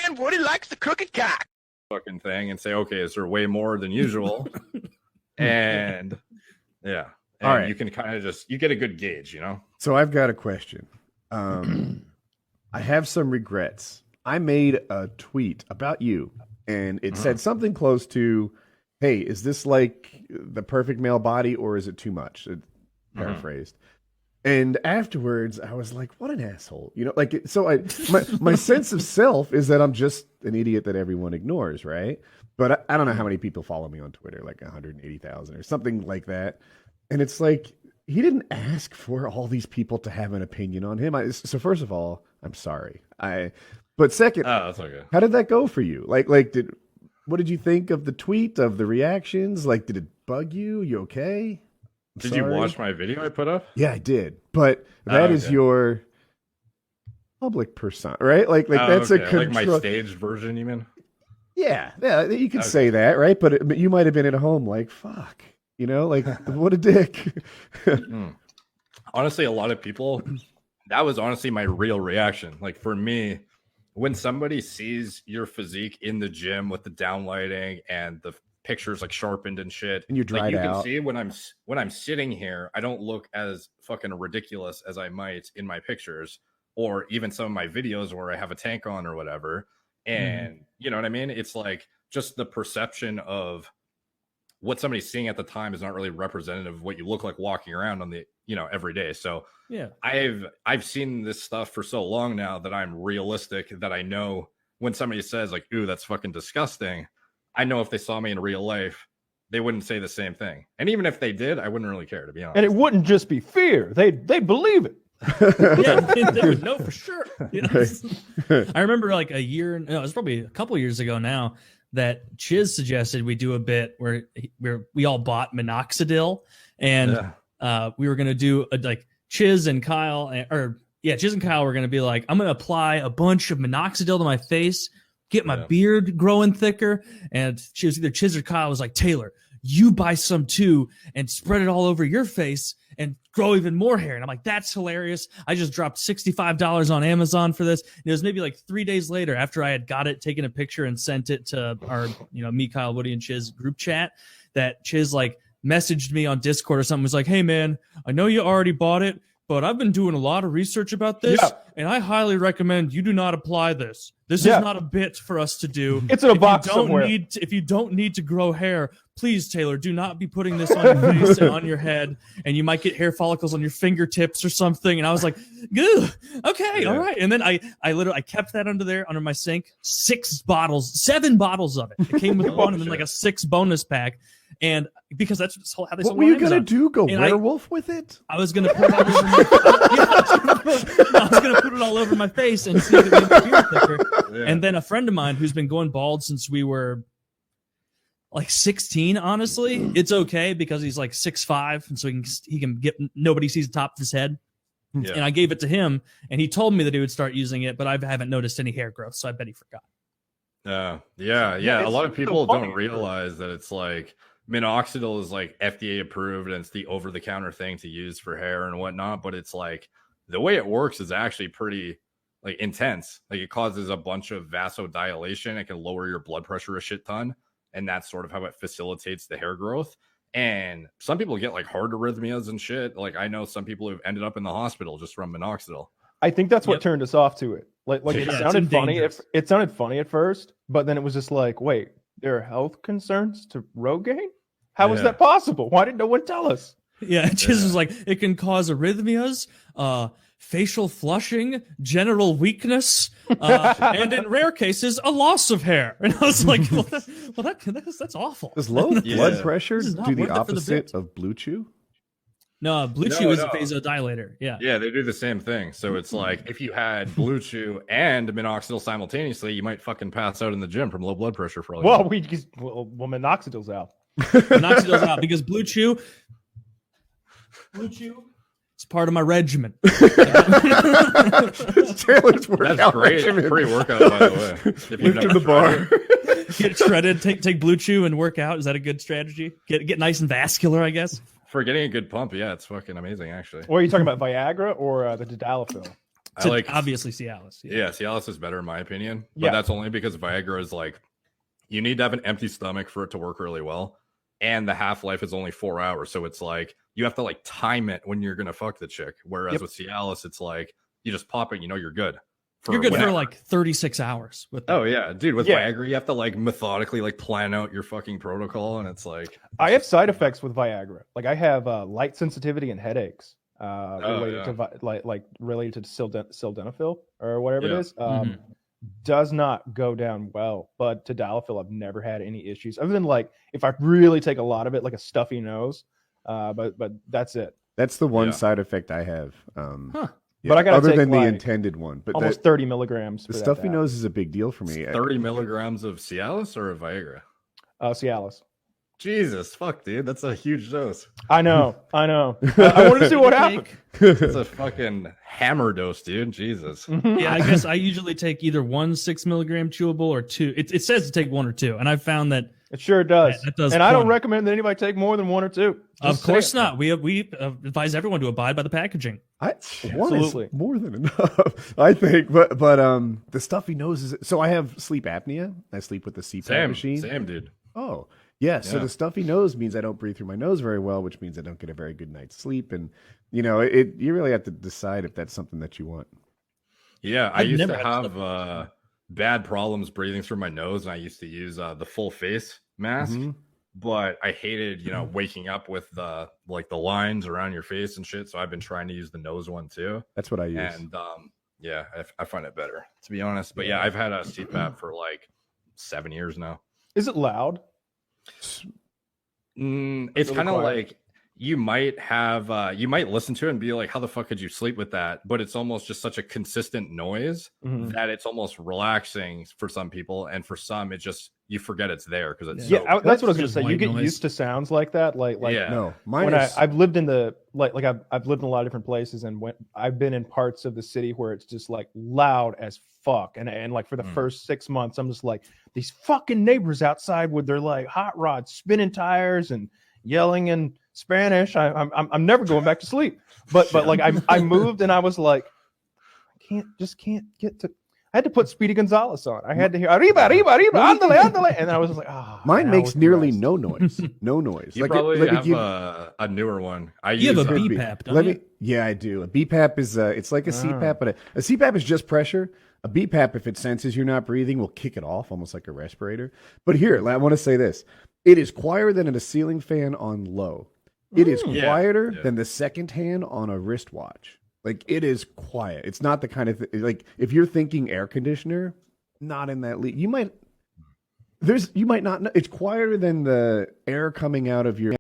and Woody likes the crooked cock. Fucking thing and say, okay, is there way more than usual? And yeah. And all right. You can kind of you get a good gauge, you know? So I've got a question. I have some regrets. I made a tweet about you, and it said something close to, hey, is this like the perfect male body, or is it too much? Paraphrased. And afterwards, I was like, what an asshole. You know, like, so my sense of self is that I'm just an idiot that everyone ignores, right? But I don't know how many people follow me on Twitter, like 180,000 or something like that. And it's like, he didn't ask for all these people to have an opinion on him. So first of all, I'm sorry. But second, that's okay. How did that go for you? Like, what did you think of the tweet, of the reactions? Like, did it bug you? You okay? Did you watch my video I put up? Yeah, I did. But that is your public persona, right? Like that's a like my staged version, you mean? Yeah, you could say that, right? But you might have been at home like, fuck, you know, like what a dick. Honestly, a lot of people, that was honestly my real reaction. Like for me, when somebody sees your physique in the gym with the downlighting and the pictures like sharpened and shit, and you're dried like, you out. can see when I'm sitting here, I don't look as fucking ridiculous as I might in my pictures or even some of my videos where I have a tank on or whatever. And you know what I mean? It's like just the perception of what somebody's seeing at the time is not really representative of what you look like walking around on the, you know, every day. So yeah, I've seen this stuff for so long now that I'm realistic, that I know when somebody says like, ooh, that's fucking disgusting, I know if they saw me in real life, they wouldn't say the same thing. And even if they did, I wouldn't really care, to be honest. And it wouldn't just be fear. They'd believe it. Yeah, they would know for sure. You know? I remember like it was probably a couple years ago now, that Chiz suggested we do a bit where we all bought minoxidil, and we were going to do like Chiz and Kyle, Chiz and Kyle were going to be like, I'm going to apply a bunch of minoxidil to my face, get my beard growing thicker. And either Chiz or Kyle was like, Taylor, you buy some too and spread it all over your face and grow even more hair. And I'm like, that's hilarious. I just dropped $65 on Amazon for this. And it was maybe like 3 days later after I had got it, taken a picture and sent it to our, you know, me, Kyle, Woody, and Chiz group chat, that Chiz like messaged me on Discord or something, was like, hey man, I know you already bought it, but I've been doing a lot of research about this, and I highly recommend you do not apply this. This is not a bit for us to do. It's in a box somewhere. If you don't need to grow hair, please, Taylor, do not be putting this on your face and on your head, and you might get hair follicles on your fingertips or something. And I was like, "Good, okay, all right." And then I literally kept that under my sink. 7 bottles of it. It came with one, and then like a 6 bonus pack. And because that's how they sold it. What were you gonna do? Go werewolf with it? I was gonna put it all over I was gonna put it all over my face and see if it made my beard thicker. Yeah. And then a friend of mine who's been going bald since we were like 16, honestly, it's okay because he's like 6'5", and so he can get, nobody sees the top of his head. Yeah. And I gave it to him, and he told me that he would start using it, but I haven't noticed any hair growth, so I bet he forgot. Yeah. A lot of people don't realize that it's like minoxidil is like FDA approved, and it's the over-the-counter thing to use for hair and whatnot. But it's like the way it works is actually pretty like intense. Like it causes a bunch of vasodilation. It can lower your blood pressure a shit ton, and that's sort of how it facilitates the hair growth. And some people get like heart arrhythmias and shit. Like I know some people who've ended up in the hospital just from minoxidil. I think that's what turned us off to it. Like it sounded funny. It sounded funny at first, but then it was just like, wait, there are health concerns to Rogaine? How is that possible? Why didn't no one tell us? Yeah, Chiz was like, it can cause arrhythmias, facial flushing, general weakness, and in rare cases, a loss of hair. And I was like, that's awful. Does low blood pressure do the opposite of Blue Chew? No, Blue Chew is a vasodilator. Yeah, they do the same thing. So it's like if you had Blue Chew and minoxidil simultaneously, you might fucking pass out in the gym from low blood pressure for all you know. Well, minoxidil's out. Minoxidil's out because Blue Chew is part of my regimen. Taylor's workout. That's great. Regimen. Pre-workout, by the way. If Lift to the bar. Get shredded, take Blue Chew and work out. Is that a good strategy? Get nice and vascular, I guess. For getting a good pump, yeah, it's fucking amazing, actually. Or are you talking about Viagra or the Tadalafil? I like obviously Cialis. Yeah, Cialis is better in my opinion, but Yeah. that's only because Viagra is like you need to have an empty stomach for it to work really well, and the half-life is only 4 hours, so it's like you have to like time it when you're gonna fuck the chick. Whereas with Cialis, it's like you just pop it, you're good. You're good for like 36 hours with that. Oh yeah, dude. With Viagra, you have to like methodically like plan out your fucking protocol, and it's like I have side effects with Viagra. Like I have light sensitivity and headaches related to related to sildenafil or whatever it is. Does not go down well, but tadalafil I've never had any issues other than like if I really take a lot of it, like a stuffy nose. But that's it. That's the one side effect I have. But I gotta other take than the like intended one, but almost 30 milligrams. The stuffy nose is a big deal for me. 30 milligrams of Cialis or a Viagra? Cialis. Jesus, fuck, dude, that's a huge dose. I know. I wanted to see what happened. It's a fucking hammer dose, dude. Jesus. Yeah, I guess I usually take either 1 6 milligram chewable or 2. It says to take 1 or 2, and I've found that it sure does. That does, and I don't recommend that anybody take more than 1 or 2. Of course not. We advise everyone to abide by the packaging. One is more than enough, I think. But the stuffy nose is. So I have sleep apnea. I sleep with the CPAP machine. Same, dude. Oh, yeah. So the stuffy nose means I don't breathe through my nose very well, which means I don't get a very good night's sleep. And you really have to decide if that's something that you want. Yeah, I used to have bad problems breathing through my nose, and I used to use the full face mask. But I hated, waking up with the lines around your face and shit. So I've been trying to use the nose one too. That's what I use. And I find it better, to be honest. But yeah, I've had a CPAP for like 7 years now. Is it loud? It's kind of like you might listen to it and be like, how the fuck could you sleep with that? But it's almost just such a consistent noise that it's almost relaxing for some people, and for some it just you forget it's there because it's that's what I was gonna say. You get used to sounds like that. No, I've lived in the I've lived in a lot of different places, and when I've been in parts of the city where it's just like loud as fuck, and like for the first 6 months I'm just like, these fucking neighbors outside with their like hot rods spinning tires and yelling in Spanish. I'm never going back to sleep. But like I moved and I was like, I can't get to. I had to put Speedy Gonzalez on. I had to hear arriba, arriba, arriba, andale, andale, and I was just like, mine makes nearly no noise. No noise. You probably have a newer one. You have a BPAP, don't you? Yeah, I do. A BPAP is it's like a CPAP, but a CPAP is just pressure. A BPAP, if it senses you're not breathing, will kick it off, almost like a respirator. But here, I want to say this: it is quieter than a ceiling fan on low. It is quieter than the second hand on a wristwatch. Like, it is quiet. It's not the kind of like if you're thinking air conditioner, not in that league. You might not know. It's quieter than the air coming out of your